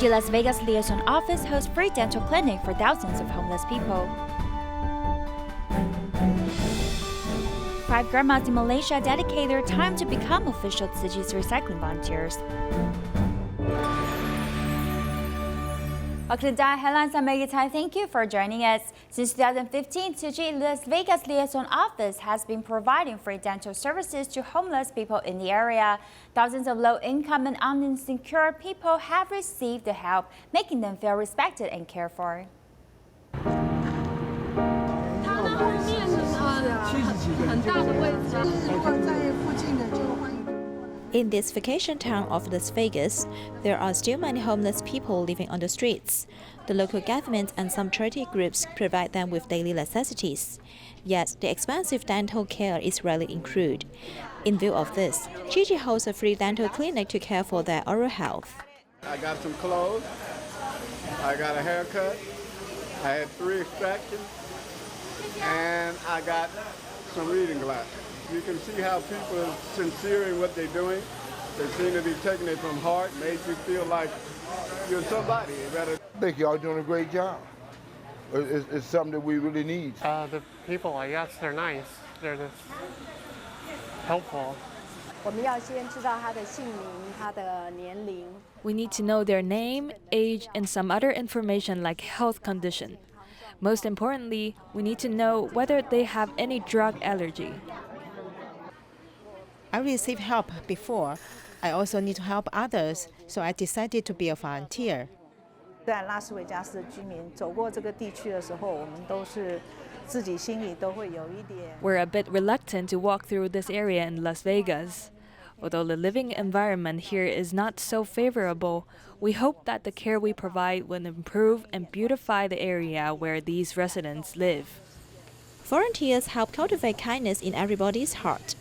Tzu Chi Las Vegas Liaison office hosts free dental clinic for thousands of homeless people. 5 grandmas in Malaysia dedicate their time to become official Tzu Chi's recycling volunteers. Welcome to DaAi Headlines. I'm Maggie Tsai. Thank you for joining us. Since 2015, Tzu Chi Las Vegas Liaison office has been providing free dental services to homeless people in the area. Thousands of low-income and uninsured people have received the help, making them feel respected and cared for. In this vacation town of Las Vegas, there are still many homeless people living on the streets. The local government and some charity groups provide them with daily necessities. Yet, the expensive dental care is rarely included. In view of this, Tzu Chi holds a free dental clinic to care for their oral health. I got some clothes, I got a haircut, I had 3 extractions, and I got some reading glasses. You can see how people are sincere in what they're doing. They seem to be taking it from heart, makes you feel like you're somebody. I think y'all doing a great job. It's something that we really need. The people, I guess, they're nice. They're just helpful. We need to know their name, age, and some other information like health condition. Most importantly, we need to know whether they have any drug allergy. I received help before. I also need to help others, so I decided to be a volunteer. We're a bit reluctant to walk through this area in Las Vegas. Although the living environment here is not so favorable, we hope that the care we provide will improve and beautify the area where these residents live. Volunteers help cultivate kindness in everybody's heart.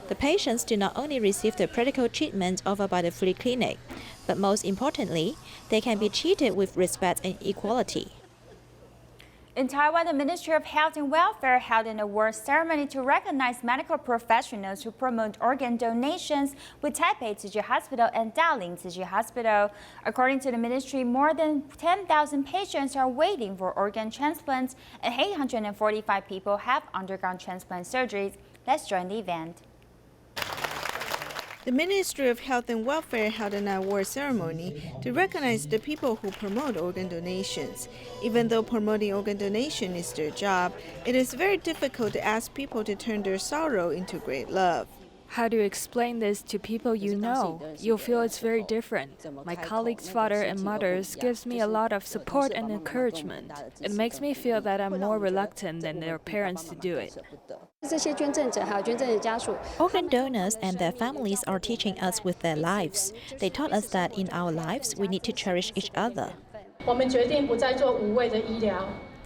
The patients do not only receive the practical treatment offered by the free clinic, but most importantly, they can be treated with respect and equality. In Taiwan, the Ministry of Health and Welfare held an awards ceremony to recognize medical professionals who promote organ donations with Taipei Tzu Chi Hospital and Dalian Tzu Chi Hospital. According to the ministry, more than 10,000 patients are waiting for organ transplants, and 845 people have undergone transplant surgeries. Let's join the event. The Ministry of Health and Welfare held an award ceremony to recognize the people who promote organ donations. Even though promoting organ donation is their job, it is very difficult to ask people to turn their sorrow into great love. How do you explain this to people you know? You'll feel it's very different. My colleagues' father and mothers gives me a lot of support and encouragement. It makes me feel that I'm more reluctant than their parents to do it. Organ donors and their families are teaching us with their lives. They taught us that in our lives, we need to cherish each other.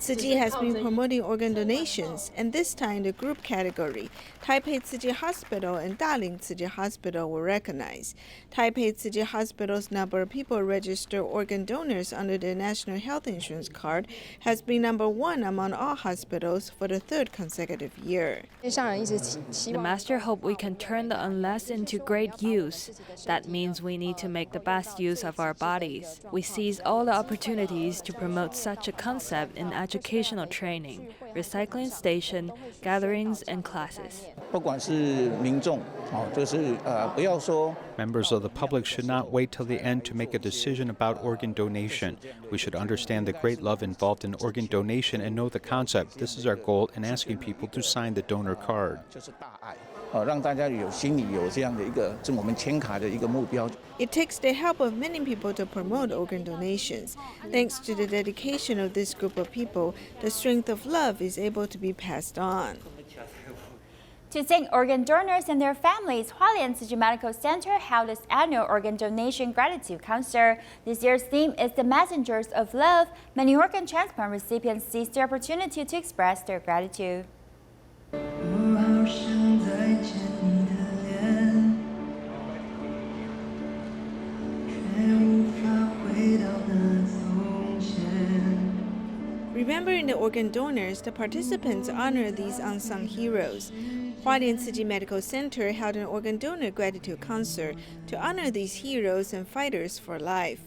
Tzu Chi has been promoting organ donations, and this time the group category, Taipei Tzu Chi Hospital and Dalian Tzu Chi Hospital were recognized. Taipei Tzu Chi Hospital's number of people registered organ donors under their national health insurance card has been number 1 among all hospitals for the 3rd consecutive year. The Master hopes we can turn the unless into great use. That means we need to make the best use of our bodies. We seize all the opportunities to promote such a concept in educational training, recycling station, gatherings, and classes. Members of the public should not wait till the end to make a decision about organ donation. We should understand the great love involved in organ donation and know the concept. This is our goal in asking people to sign the donor card. It takes the help of many people to promote organ donations. Thanks to the dedication of this group of people, the strength of love is able to be passed on. To thank organ donors and their families, Hualien Tzu Chi Medical Center held its annual organ donation gratitude concert. This year's theme is the Messengers of Love. Many organ transplant recipients seized the opportunity to express their gratitude. Remembering the organ donors, the participants honor these unsung heroes. Hualien Tzu Chi Medical Center held an organ donor gratitude concert to honor these heroes and fighters for life.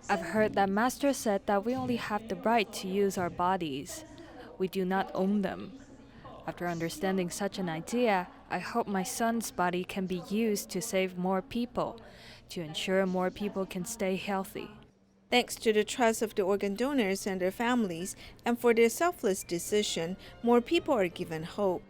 I've heard that Master said that we only have the right to use our bodies. We do not own them. After understanding such an idea, I hope my son's body can be used to save more people, to ensure more people can stay healthy. Thanks to the trust of the organ donors and their families, and for their selfless decision, more people are given hope.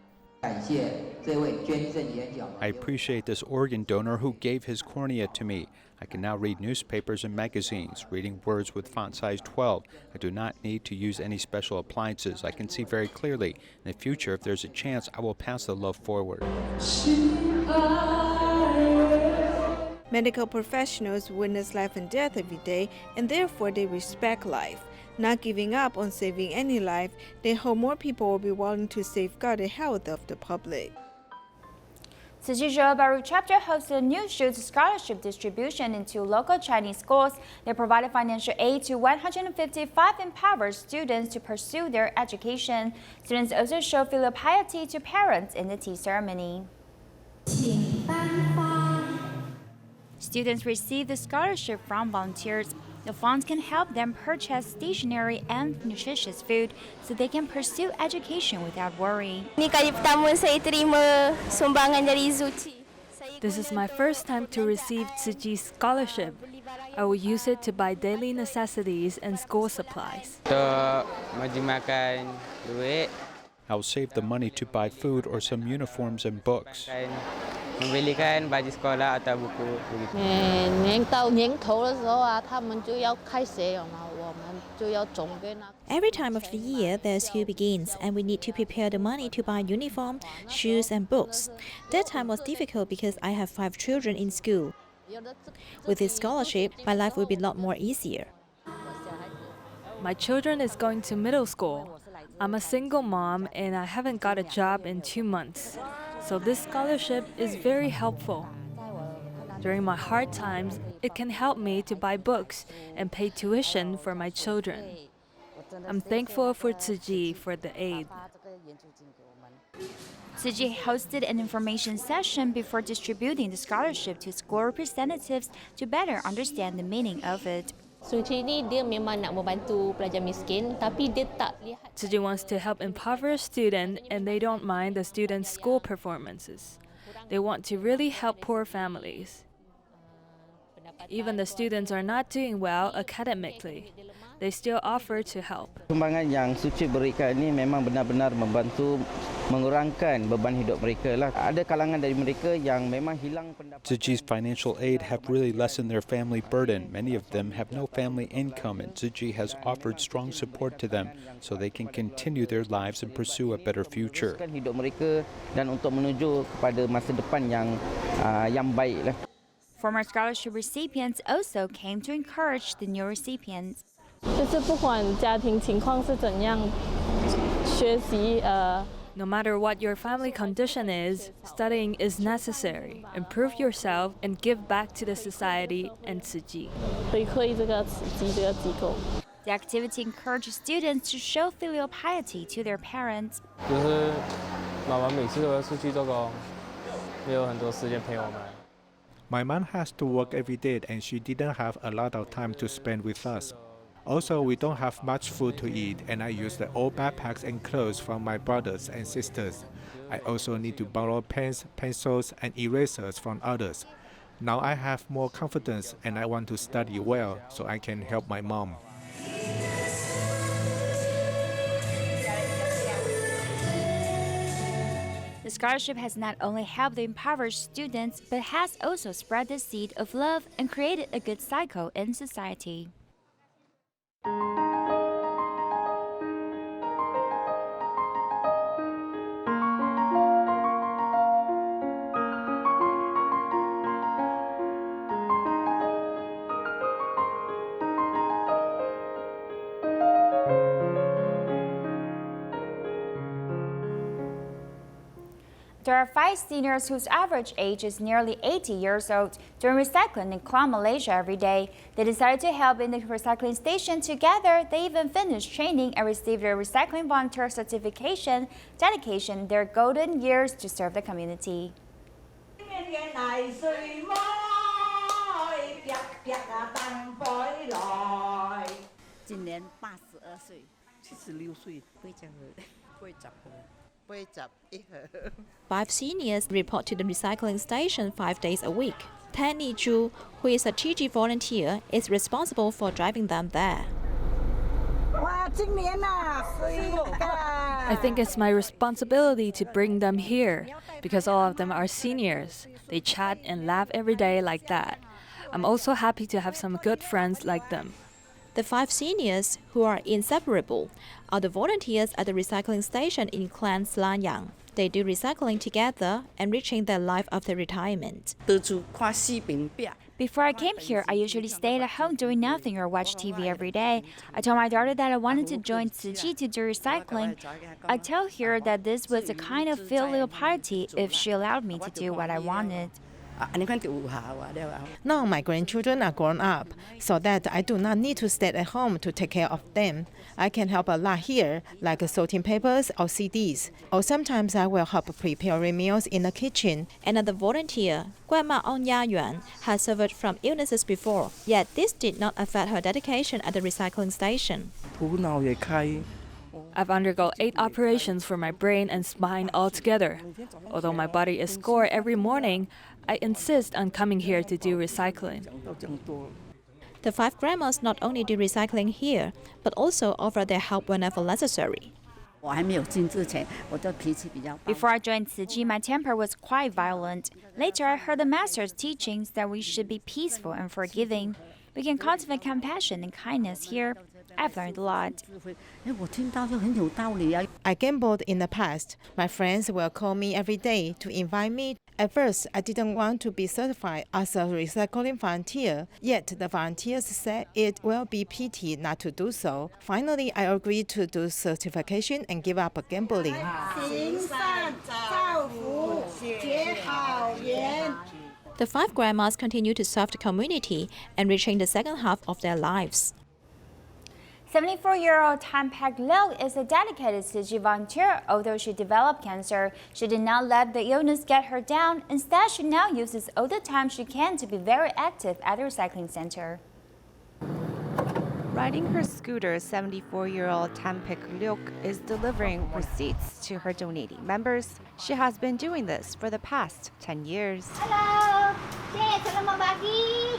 I appreciate this organ donor who gave his cornea to me. I can now read newspapers and magazines, reading words with font size 12. I do not need to use any special appliances. I can see very clearly. In the future, if there's a chance, I will pass the love forward. Medical professionals witness life and death every day, and therefore they respect life. Not giving up on saving any life, they hope more people will be willing to safeguard the health of the public. Tzu Chi Johor Bahru chapter hosted a new youth scholarship distribution in 2 local Chinese schools. They provided financial aid to 155 empowered students to pursue their education. Students also showed filial piety to parents in the tea ceremony. Students receive the scholarship from volunteers. The funds can help them purchase stationery and nutritious food so they can pursue education without worry. Ini kali pertama saya terima sumbangan dari Tzu Chi. This is my first time to receive Tzu Chi's scholarship. I will use it to buy daily necessities and school supplies. I will save the money to buy food or some uniforms and books. Membelikan baju sekolah atau buku begitu. Every time of the year, the school begins, and we need to prepare the money to buy uniform, shoes, and books. That time was difficult because I have 5 children in school. With this scholarship, my life will be a lot more easier. My children is going to middle school. I'm a single mom and I haven't got a job in 2 months. So this scholarship is very helpful. During my hard times, it can help me to buy books and pay tuition for my children. I'm thankful for Tzu Chi for the aid. Tzu Chi hosted an information session before distributing the scholarship to school representatives to better understand the meaning of it. Tzu Chi wants to help impoverished students, and they don't mind the students' school performances. They want to really help poor families. Even the students are not doing well academically. They still offer to help. Sumbangan yang Tzu Chi berikan ini memang benar-benar membantu mengurangkan beban hidup mereka lah. Ada kalangan dari mereka yang memang hilang pendapatan. Tzu Chi's financial aid have really lessened their family burden. Many of them have no family income, and Tzu Chi has offered strong support to them so they can continue their lives and pursue a better future. Hidup mereka dan untuk menuju kepada masa depan yang baik lah. Former scholarship recipients also came to encourage the new recipients. No matter what your family condition is, studying is necessary. Improve yourself and give back to the society and Tzu Chi. The activity encourages students to show filial piety to their parents. My mom has to work every day and she didn't have a lot of time to spend with us. Also, we don't have much food to eat, and I use the old backpacks and clothes from my brothers and sisters. I also need to borrow pens, pencils, and erasers from others. Now I have more confidence and I want to study well so I can help my mom. The scholarship has not only helped the impoverished students, but has also spread the seed of love and created a good cycle in society. There are 5 seniors whose average age is nearly 80 years old doing recycling in Klang, Malaysia every day. They decided to help in the recycling station together. They even finished training and received their recycling volunteer certification, dedication their golden years to serve the community. 5 seniors report to the recycling station 5 days a week. Tanny Zhu, who is a Tzu Chi volunteer, is responsible for driving them there. I think it's my responsibility to bring them here because all of them are seniors. They chat and laugh every day like that. I'm also happy to have some good friends like them. The 5 seniors, who are inseparable, are the volunteers at the recycling station in Clan Slayang. They do recycling together, enriching their life after retirement. Before I came here, I usually stayed at home doing nothing or watch TV every day. I told my daughter that I wanted to join Tzu Chi to do recycling. I told her that this was a kind of filial piety if she allowed me to do what I wanted. Now my grandchildren are grown up, so that I do not need to stay at home to take care of them. I can help a lot here, like sorting papers or CDs. Or sometimes I will help preparing meals in the kitchen. Another volunteer, Grandma Onya Yuan, has suffered from illnesses before, yet this did not affect her dedication at the recycling station. I've undergone 8 operations for my brain and spine altogether. Although my body is sore every morning, I insist on coming here to do recycling. The 5 grandmas not only do recycling here, but also offer their help whenever necessary. Before I joined Tzu Chi, my temper was quite violent. Later, I heard the master's teachings that we should be peaceful and forgiving. We can cultivate compassion and kindness here. I've learned a lot. I gambled in the past. My friends will call me every day to invite me. At first, I didn't want to be certified as a recycling volunteer, yet the volunteers said it will be pity not to do so. Finally, I agreed to do certification and give up gambling. The 5 grandmas continue to serve the community, enriching the second half of their lives. 74-year-old Tan Pak Leok is a dedicated Tzu Chi volunteer. Although she developed cancer, she did not let the illness get her down. Instead, she now uses all the time she can to be very active at the recycling center. Riding her scooter, 74-year-old Tan Pak Leok is delivering receipts to her donating members. She has been doing this for the past 10 years. Hello. Selamat pagi.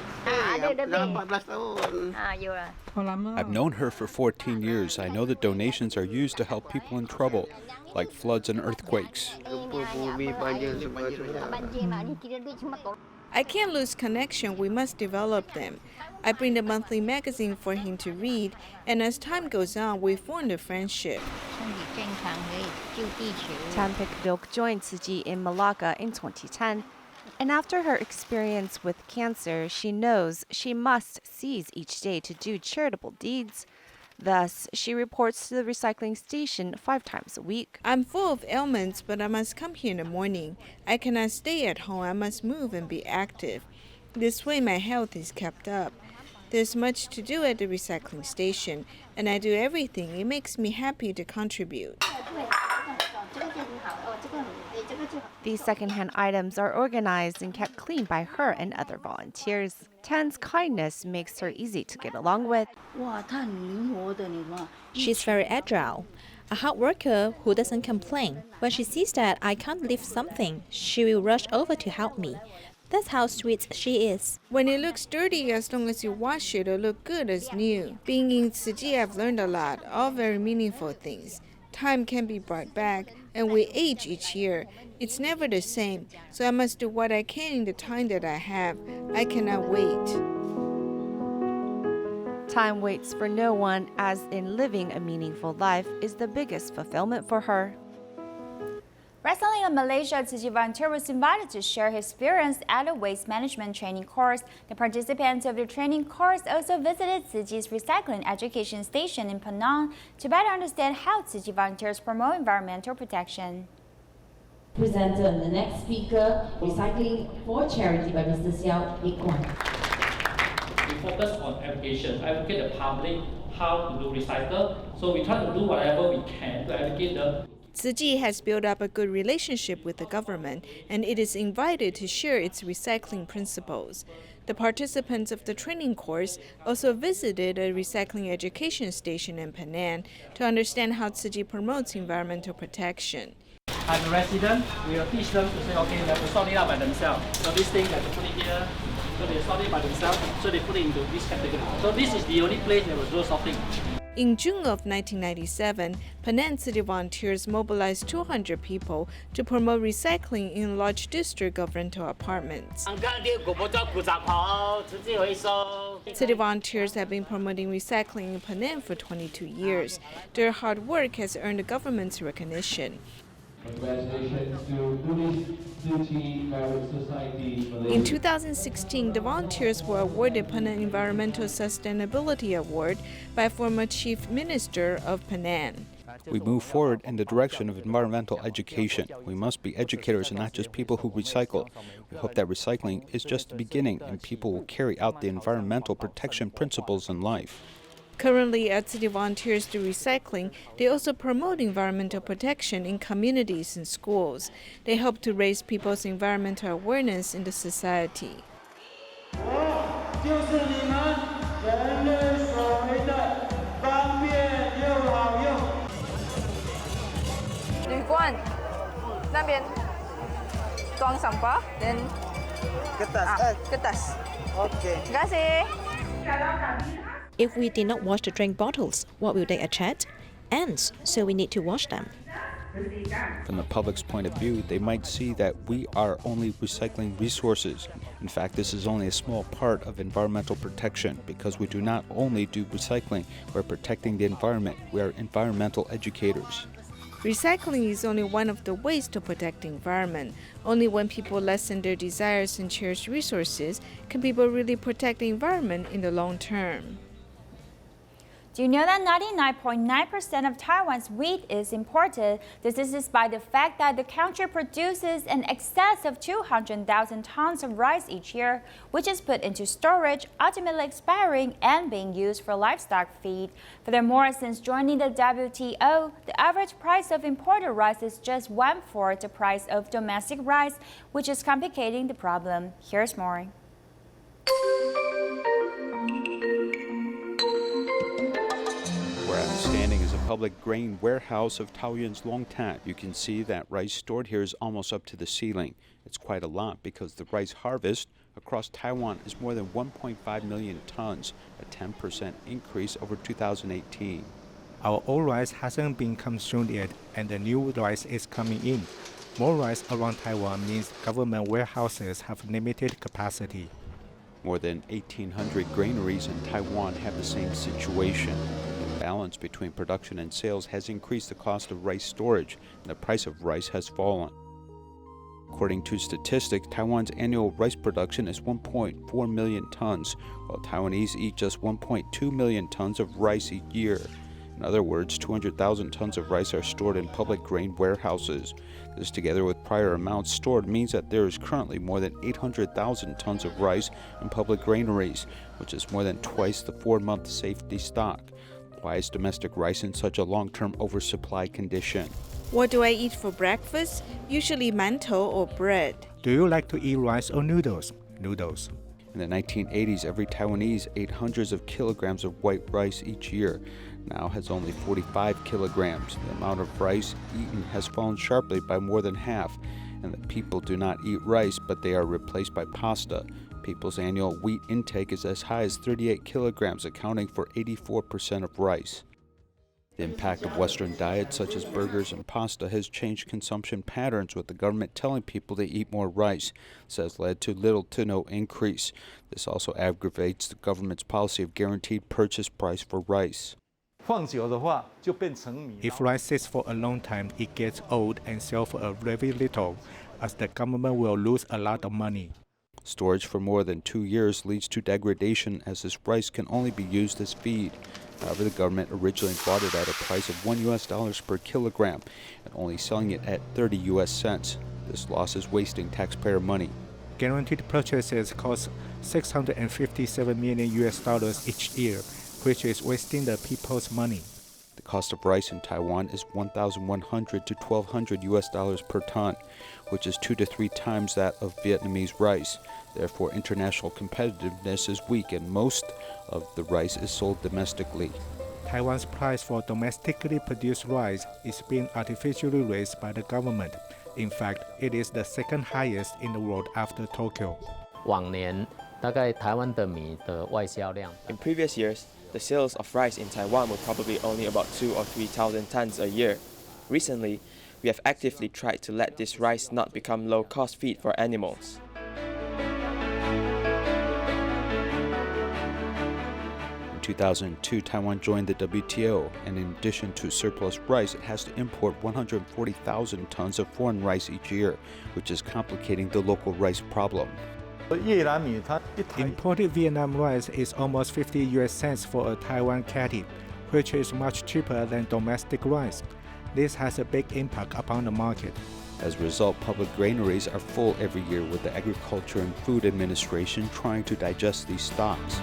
I've known her for 14 years. I know that donations are used to help people in trouble, like floods and earthquakes. I can't lose connection, we must develop them. I bring the monthly magazine for him to read, and as time goes on, we form a friendship. Tan Pak Leok joined Tzu Chi in Malacca in 2010. And after her experience with cancer, she knows she must seize each day to do charitable deeds. Thus, she reports to the recycling station 5 times a week. I'm full of ailments, but I must come here in the morning. I cannot stay at home. I must move and be active. This way, my health is kept up. There's much to do at the recycling station, and I do everything. It makes me happy to contribute. These secondhand items are organized and kept clean by her and other volunteers. Tan's kindness makes her easy to get along with. She's very agile, a hard worker who doesn't complain. When she sees that I can't lift something, she will rush over to help me. That's how sweet she is. When it looks dirty, as long as you wash it, it'll look good as new. Being in Tzu Chi, I've learned a lot, all very meaningful things. Time can be brought back, and we age each year. It's never the same, so I must do what I can in the time that I have. I cannot wait. Time waits for no one, as in living a meaningful life is the biggest fulfillment for her. Recently in Malaysia, Tzu Chi volunteer was invited to share his experience at a waste management training course. The participants of the training course also visited Tzu Chi's recycling education station in Penang to better understand how Tzu Chi volunteers promote environmental protection. Presenter and the next speaker, Recycling for Charity by Mr. Xiao Yikwan. We focus on education, educate the public how to do recycle. So we try to do whatever we can to educate them. Tzu Chi has built up a good relationship with the government, and it is invited to share its recycling principles. The participants of the training course also visited a recycling education station in Penang to understand how Tzu Chi promotes environmental protection. As a resident, we will teach them to say, okay, they have to sort it out by themselves. So this thing, they have to put it here. So they sort it by themselves. So they put it into this category. So this is the only place they will do sorting. In June of 1997, Penang City volunteers mobilized 200 people to promote recycling in a large district of rental apartments. City volunteers have been promoting recycling in Penang for 22 years. Their hard work has earned the government's recognition. In 2016, the volunteers were awarded Penang Environmental Sustainability Award by former Chief Minister of Penang. We move forward in the direction of environmental education. We must be educators and not just people who recycle. We hope that recycling is just the beginning and people will carry out the environmental protection principles in life. Currently, as city volunteers do recycling, they also promote environmental protection in communities and schools. They help to raise people's environmental awareness in the society. If we did not wash the drink bottles, what will they attract? Ants, so we need to wash them. From the public's point of view, they might see that we are only recycling resources. In fact, this is only a small part of environmental protection because we do not only do recycling, we're protecting the environment. We are environmental educators. Recycling is only one of the ways to protect the environment. Only when people lessen their desires and cherish resources can people really protect the environment in the long term. Do you know that 99.9% of Taiwan's wheat is imported? This is despite the fact that the country produces an excess of 200,000 tons of rice each year, which is put into storage, ultimately expiring and being used for livestock feed. Furthermore, since joining the WTO, the average price of imported rice is just 1/4 the price of domestic rice, which is complicating the problem. Here's more. Where I'm standing is a public grain warehouse of Taoyuan's Longtan. You can see that rice stored here is almost up to the ceiling. It's quite a lot because the rice harvest across Taiwan is more than 1.5 million tons, a 10% increase over 2018. Our old rice hasn't been consumed yet, and the new rice is coming in. More rice around Taiwan means government warehouses have limited capacity. More than 1,800 granaries in Taiwan have the same situation. The balance between production and sales has increased the cost of rice storage, and the price of rice has fallen. According to statistics, Taiwan's annual rice production is 1.4 million tons, while Taiwanese eat just 1.2 million tons of rice each year. In other words, 200,000 tons of rice are stored in public grain warehouses. This, together with prior amounts stored, means that there is currently more than 800,000 tons of rice in public granaries, which is more than twice the 4-month safety stock. Why is domestic rice in such a long-term oversupply condition? What do I eat for breakfast? Usually mantou or bread. Do you like to eat rice or noodles? Noodles. In the 1980s, every Taiwanese ate hundreds of kilograms of white rice each year. Now has only 45 kilograms. The amount of rice eaten has fallen sharply by more than half, and the people do not eat rice, but they are replaced by pasta. People's annual wheat intake is as high as 38 kilograms, accounting for 84% of rice. The impact of Western diets such as burgers and pasta has changed consumption patterns, with the government telling people to eat more rice. This has led to little to no increase. This also aggravates the government's policy of guaranteed purchase price for rice. If rice sits for a long time, it gets old and sells for a very little, as the government will lose a lot of money. Storage for more than 2 years leads to degradation, as this rice can only be used as feed. However, the government originally bought it at a price of $1 per kilogram and only selling it at 30 US cents. This loss is wasting taxpayer money. Guaranteed purchases cost $657 million each year, which is wasting the people's money. The cost of rice in Taiwan is $1,100 to $1,200 per ton, which is 2 to 3 times that of Vietnamese rice. Therefore, international competitiveness is weak and most of the rice is sold domestically. Taiwan's price for domestically produced rice is being artificially raised by the government. In fact, it is the second highest in the world after Tokyo. In previous years, the sales of rice in Taiwan were probably only about 2,000 or 3,000 tons a year. Recently, we have actively tried to let this rice not become low-cost feed for animals. In 2002, Taiwan joined the WTO, and in addition to surplus rice, it has to import 140,000 tons of foreign rice each year, which is complicating the local rice problem. Imported Vietnam rice is almost 50 US cents for a Taiwan catty, which is much cheaper than domestic rice. This has a big impact upon the market. As a result, public granaries are full every year, with the Agriculture and Food Administration trying to digest these stocks.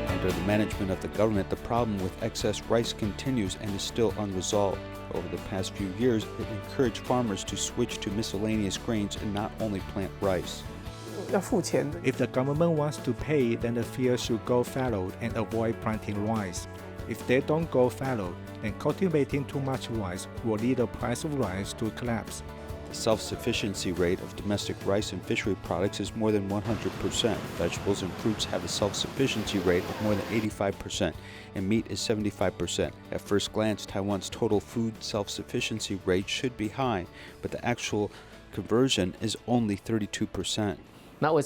Under the management of the government, the problem with excess rice continues and is still unresolved. Over the past few years, it encouraged farmers to switch to miscellaneous grains and not only plant rice. If the government wants to pay, then the field should go fallow and avoid planting rice. If they don't go fallow, then cultivating too much rice will lead the price of rice to collapse. The self-sufficiency rate of domestic rice and fishery products is more than 100%. Vegetables and fruits have a self-sufficiency rate of more than 85%, and meat is 75%. At first glance, Taiwan's total food self-sufficiency rate should be high, but the actual conversion is only 32%. Why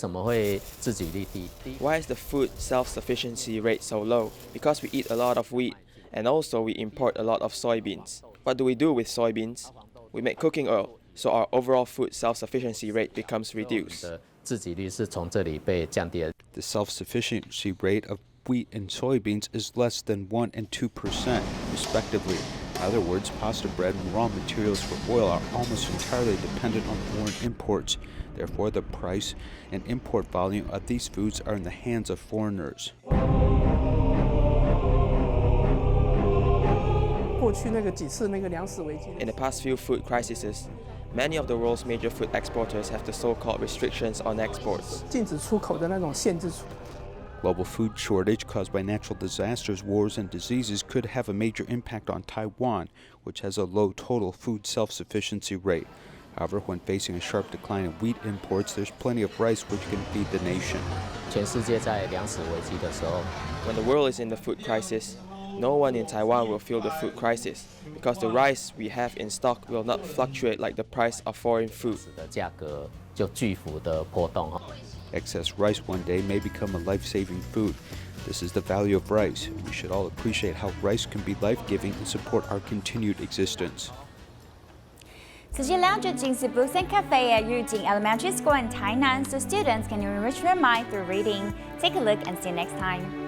is the food self-sufficiency rate so low? Because we eat a lot of wheat, and also we import a lot of soybeans. What do we do with soybeans? We make cooking oil, so our overall food self-sufficiency rate becomes reduced. The self-sufficiency rate of wheat and soybeans is less than 1% and 2%, respectively. In other words, pasta bread and raw materials for oil are almost entirely dependent on foreign imports. Therefore, the price and import volume of these foods are in the hands of foreigners. In the past few food crises, many of the world's major food exporters have the so-called restrictions on exports. Global food shortage caused by natural disasters, wars, and diseases could have a major impact on Taiwan, which has a low total food self-sufficiency rate. However, when facing a sharp decline in wheat imports, there's plenty of rice which can feed the nation. When the world is in the food crisis, no one in Taiwan will feel the food crisis, because the rice we have in stock will not fluctuate like the price of foreign food. Excess rice one day may become a life-saving food. This is the value of rice. We should all appreciate how rice can be life-giving and support our continued existence. Tzu Chi Lounge, Jingsi Books and Cafe at Yujing Elementary School in Tainan, so students can enrich their mind through reading. Take a look and see you next time.